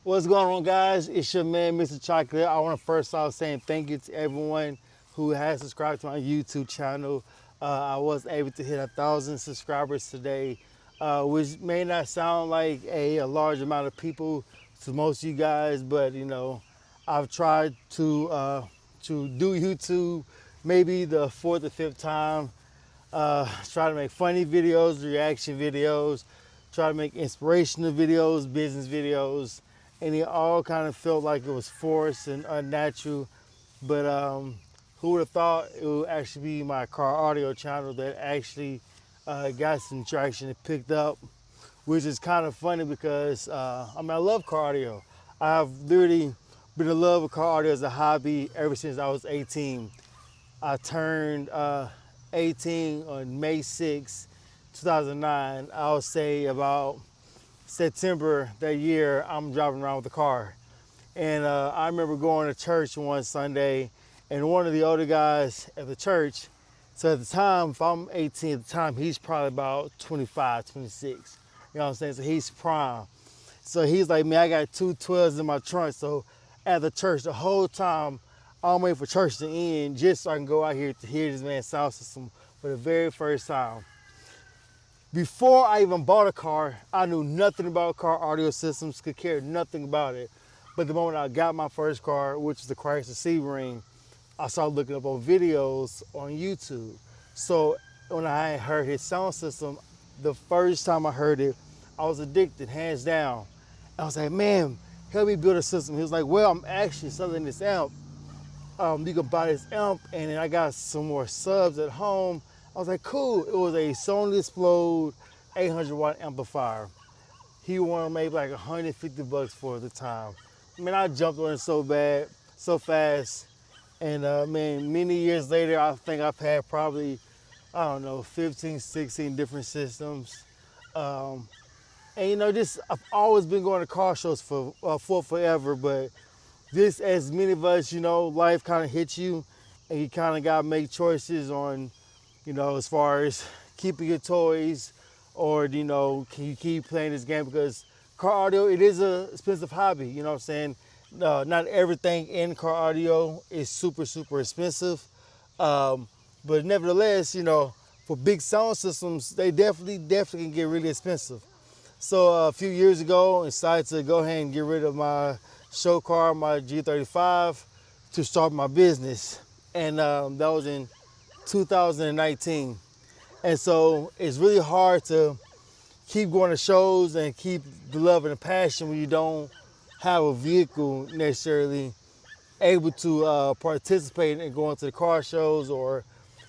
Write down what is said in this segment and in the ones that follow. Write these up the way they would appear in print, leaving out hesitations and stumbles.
What's going on, guys? It's your man, Mr.ChoKolate. I want to first off saying thank you to everyone who has subscribed to my YouTube channel. I was able to hit 1,000 subscribers today, which may not sound like a large amount of people to most of you guys, but I've tried to do YouTube maybe the fourth or fifth time. Try to make funny videos, reaction videos, try to make inspirational videos, business videos, and it all kind of felt like it was forced and unnatural. But who would have thought it would actually be my car audio channel that actually got some traction and picked up, which is kind of funny because I love car audio. I've literally been in love with car audio as a hobby ever since I was 18. I turned 18 on May 6, 2009. I'll say about September that year, I'm driving around with a car. And I remember going to church one Sunday, and one of the older guys at the church, so at the time, if I'm 18 at the time, he's probably about 25, 26. You know what I'm saying? So he's prime. So he's like, man, I got two 12s in my trunk. So at the church, the whole time, I'm waiting for church to end just so I can go out here to hear this man's sound system for the very first time. Before I even bought a car, I knew nothing about car audio systems, could care nothing about it. But the moment I got my first car, which is the Chrysler Sebring, I started looking up on videos on YouTube. So when I heard his sound system, the first time I heard it, I was addicted, hands down. I was like, man, help me build a system. He was like, well, I'm actually selling this amp. You can buy this amp, and then I got some more subs at home. I was like, cool. It was a Sony Explode 800 watt amplifier. He wanted maybe like 150 bucks for it at the time. Man, I jumped on it so bad, so fast. And man, many years later, I think I've had probably, I don't know, 15, 16 different systems. And just I've always been going to car shows for forever, but this, as many of us, life kind of hits you, and you kind of got to make choices on, as far as keeping your toys, or, can you keep playing this game? Because car audio, it is an expensive hobby, you know what I'm saying? Not everything in car audio is super, super expensive. But nevertheless, for big sound systems, they definitely can get really expensive. So a few years ago, I decided to go ahead and get rid of my show car, my G35, to start my business. And that was in 2019. And so it's really hard to keep going to shows and keep the love and the passion when you don't have a vehicle necessarily able to participate in going to the car shows or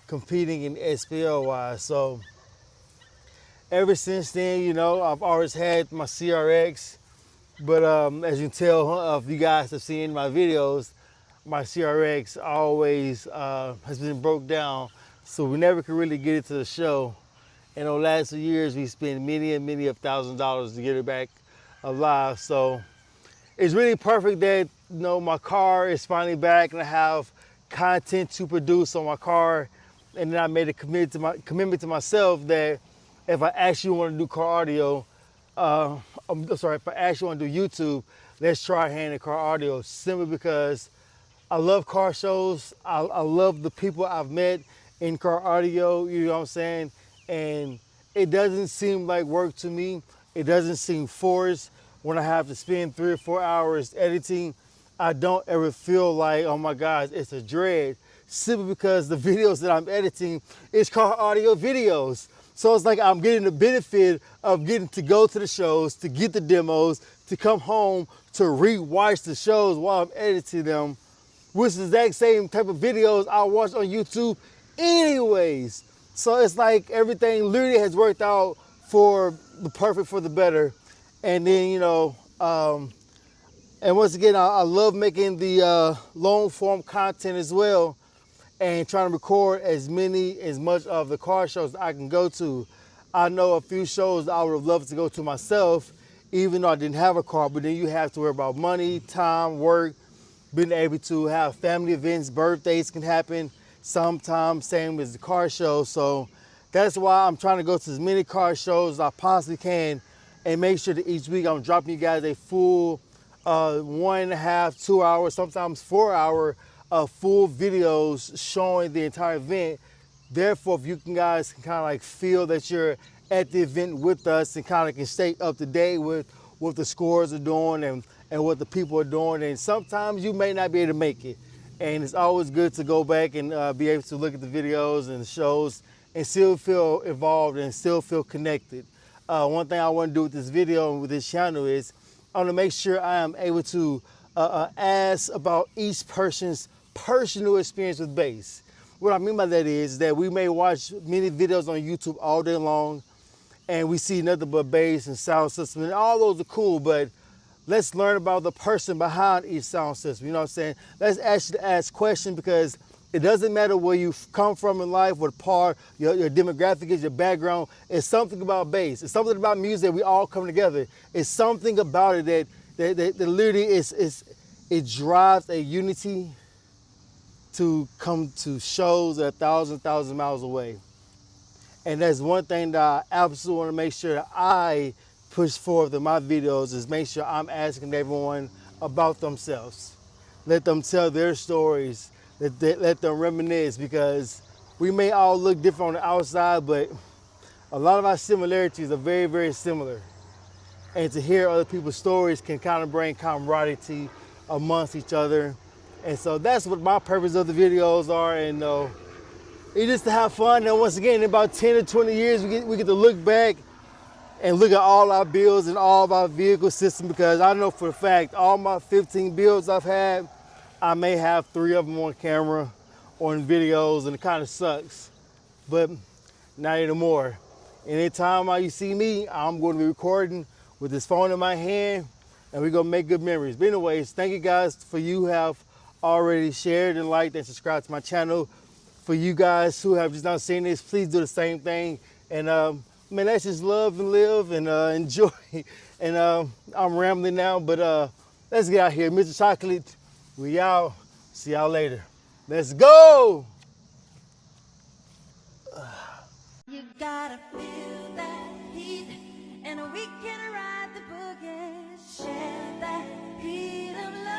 competing in SPL wise. So ever since then, I've always had my CRX, but as you can tell, if you guys have seen my videos, my CRX always has been broke down, so we never could really get it to the show. And over the last 2 years, we spent many and many of $1,000s to get it back alive. So it's really perfect that my car is finally back and I have content to produce on my car. And then I made a commitment to myself that if I actually want to do car audio, if I actually want to do YouTube, let's try hand in car audio, simply because I love car shows. I love the people I've met in car audio, you know what I'm saying? And it doesn't seem like work to me. It doesn't seem forced. When I have to spend 3 or 4 hours editing, I don't ever feel like, oh my gosh, it's a dread, simply because the videos that I'm editing is car audio videos. So it's like I'm getting the benefit of getting to go to the shows, to get the demos, to come home, to re-watch the shows while I'm editing them, which is the exact same type of videos I watch on YouTube anyways. So it's like everything literally has worked out for the perfect, for the better. And then, and once again, I love making the long form content as well, and trying to record as much of the car shows I can go to. I know a few shows I would have loved to go to myself, even though I didn't have a car, but then you have to worry about money, time, work, being able to have family events, birthdays can happen sometimes, same as the car show. So that's why I'm trying to go to as many car shows as I possibly can, and make sure that each week I'm dropping you guys a full 1.5, 2 hours, sometimes 4 hour full videos showing the entire event. Therefore, if you guys can kind of like feel that you're at the event with us and kind of can stay up to date with what the scores are doing and what the people are doing. And sometimes you may not be able to make it. And it's always good to go back and be able to look at the videos and the shows and still feel involved and still feel connected. One thing I want to do with this video and with this channel is I want to make sure I am able to ask about each person's personal experience with bass. What I mean by that is that we may watch many videos on YouTube all day long and we see nothing but bass and sound system, and all those are cool, but let's learn about the person behind each sound system. You know what I'm saying? Let's actually ask questions, because it doesn't matter where you come from in life, what part your demographic is, your background. It's something about bass. It's something about music that we all come together. It's something about it that literally it drives a unity to come to shows a thousand miles away. And that's one thing that I absolutely want to make sure that I push forth in my videos, is make sure I'm asking everyone about themselves. Let them tell their stories, let them reminisce, because we may all look different on the outside, but a lot of our similarities are very, very similar. And to hear other people's stories can kind of bring camaraderie amongst each other. And so that's what my purpose of the videos are. And it's just to have fun. And once again, in about 10 or 20 years, we get to look back and look at all our builds and all of our vehicle system, because I know for a fact all my 15 builds I've had, I may have 3 of them on camera or in videos, and it kind of sucks, but not anymore. Anytime you see me, I'm going to be recording with this phone in my hand, and we're going to make good memories. But anyways, thank you guys for you who have already shared and liked and subscribed to my channel. For you guys who have just not seen this, please do the same thing. And man, let's just love and live and enjoy. And I'm rambling now, but let's get out here. Mr.ChoKolate, we out. See y'all later. Let's go. You gotta feel that heat, and we can ride the boogie, share that heat of love.